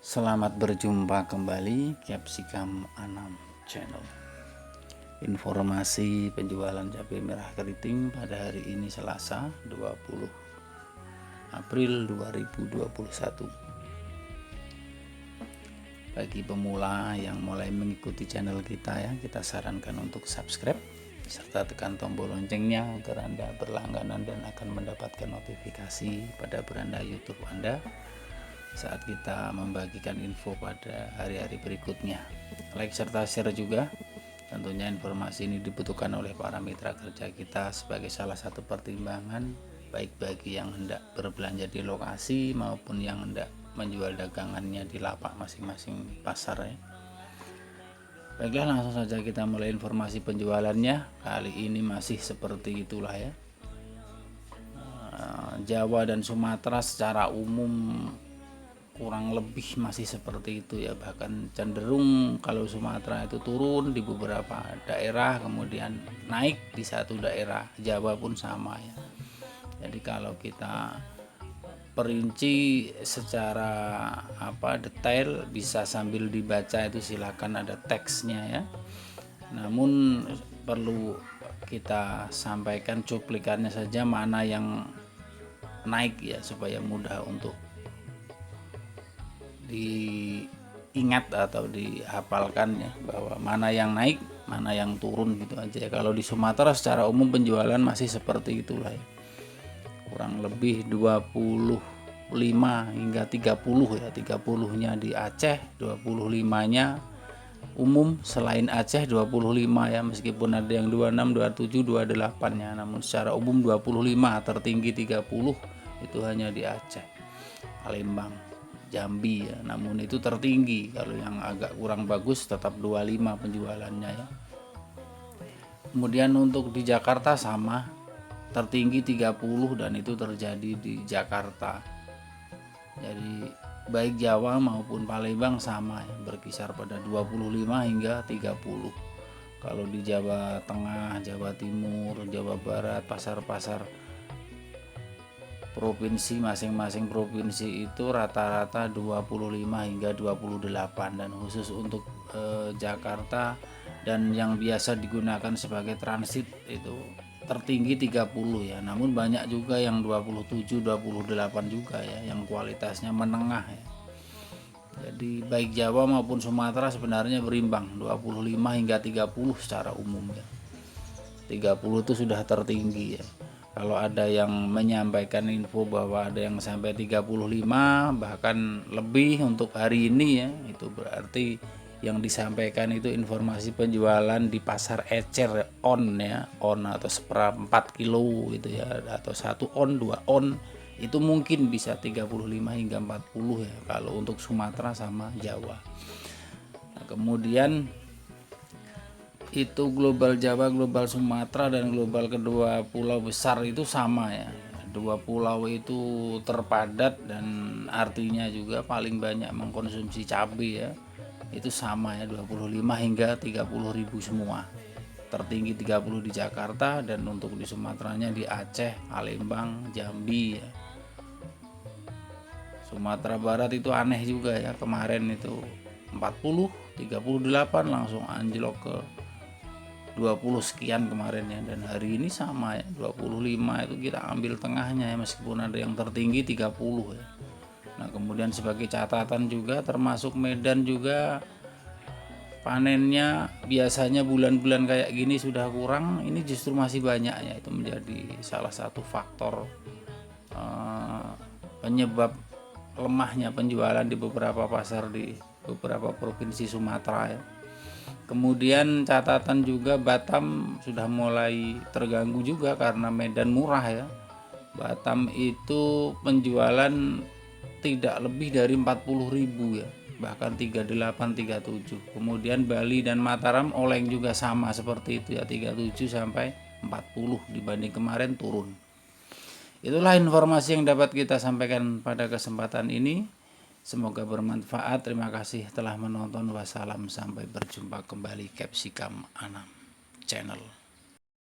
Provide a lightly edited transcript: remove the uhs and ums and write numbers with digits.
Selamat berjumpa kembali Capsicum Anam Channel. Informasi penjualan cabai merah keriting pada hari ini Selasa 20 April 2021. Bagi pemula yang mulai mengikuti channel kita kita sarankan untuk subscribe serta tekan tombol loncengnya agar Anda berlangganan dan akan mendapatkan notifikasi pada beranda YouTube Anda saat kita membagikan info pada hari-hari berikutnya. Like serta share juga. Tentunya informasi ini dibutuhkan oleh para mitra kerja kita sebagai salah satu pertimbangan baik bagi yang hendak berbelanja di lokasi maupun yang hendak menjual dagangannya di lapak masing-masing pasar ya. Baiklah, langsung saja kita mulai informasi penjualannya. Kali ini masih seperti itulah ya. Jawa dan Sumatera secara umum kurang lebih masih seperti itu ya, bahkan cenderung kalau Sumatera itu turun di beberapa daerah kemudian naik di satu daerah. Jawa pun sama ya. Jadi kalau kita perinci secara detail bisa sambil dibaca itu silakan, ada teksnya ya. Namun perlu kita sampaikan cuplikannya saja mana yang naik ya, supaya mudah untuk diingat atau dihafalkan ya, bahwa mana yang naik mana yang turun gitu aja ya. Kalau di Sumatera secara umum penjualan masih seperti itulah ya, kurang lebih 25 hingga 30 ya, 30-nya di Aceh, 25-nya umum selain Aceh 25 ya, meskipun ada yang 26, 27, 28-nya, namun secara umum 25, tertinggi 30 itu hanya di Aceh, Palembang, Jambi ya. Namun itu tertinggi, kalau yang agak kurang bagus tetap 25 penjualannya ya. Kemudian untuk di Jakarta sama, tertinggi 30 dan itu terjadi di Jakarta. Jadi baik Jawa maupun Palembang sama ya, berkisar pada 25 hingga 30. Kalau di Jawa Tengah, Jawa Timur, Jawa Barat, pasar-pasar provinsi, masing-masing provinsi itu rata-rata 25 hingga 28, dan khusus untuk Jakarta dan yang biasa digunakan sebagai transit itu tertinggi 30 ya. Namun banyak juga yang 27, 28 juga ya, yang kualitasnya menengah ya. Jadi baik Jawa maupun Sumatera sebenarnya berimbang 25 hingga 30 secara umum ya. 30 itu sudah tertinggi ya. Kalau ada yang menyampaikan info bahwa ada yang sampai 35 bahkan lebih untuk hari ini ya, itu berarti yang disampaikan itu informasi penjualan di pasar ecer on ya, on atau seperempat kilo gitu ya, atau 1 on, 2 on, itu mungkin bisa 35 hingga 40 ya kalau untuk Sumatera sama Jawa. Nah, kemudian itu global Jawa, global Sumatera, dan global kedua pulau besar itu sama ya. Dua pulau itu terpadat dan artinya juga paling banyak mengkonsumsi cabai ya. Itu sama ya, 25 hingga 30 ribu semua. Tertinggi 30 di Jakarta, dan untuk di Sumateranya di Aceh, Palembang, Jambi ya. Sumatera Barat itu aneh juga ya, kemarin itu 40, 38 langsung anjlok ke 20 sekian kemarin ya, dan hari ini sama ya, 25 itu kita ambil tengahnya ya, meskipun ada yang tertinggi 30 ya. Nah, kemudian sebagai catatan juga termasuk Medan juga panennya biasanya bulan-bulan kayak gini sudah kurang, ini justru masih banyak ya. Itu menjadi salah satu faktor penyebab lemahnya penjualan di beberapa pasar di beberapa provinsi Sumatera ya. Kemudian catatan juga Batam sudah mulai terganggu juga karena Medan murah ya. Batam itu penjualan tidak lebih dari 40.000 ya, bahkan 38, 37. Kemudian Bali dan Mataram oleng juga sama seperti itu ya, 37 sampai 40, dibanding kemarin turun. Itulah informasi yang dapat kita sampaikan pada kesempatan ini. Semoga bermanfaat. Terima kasih telah menonton. Wassalam, sampai berjumpa kembali Capsicum Anam Channel.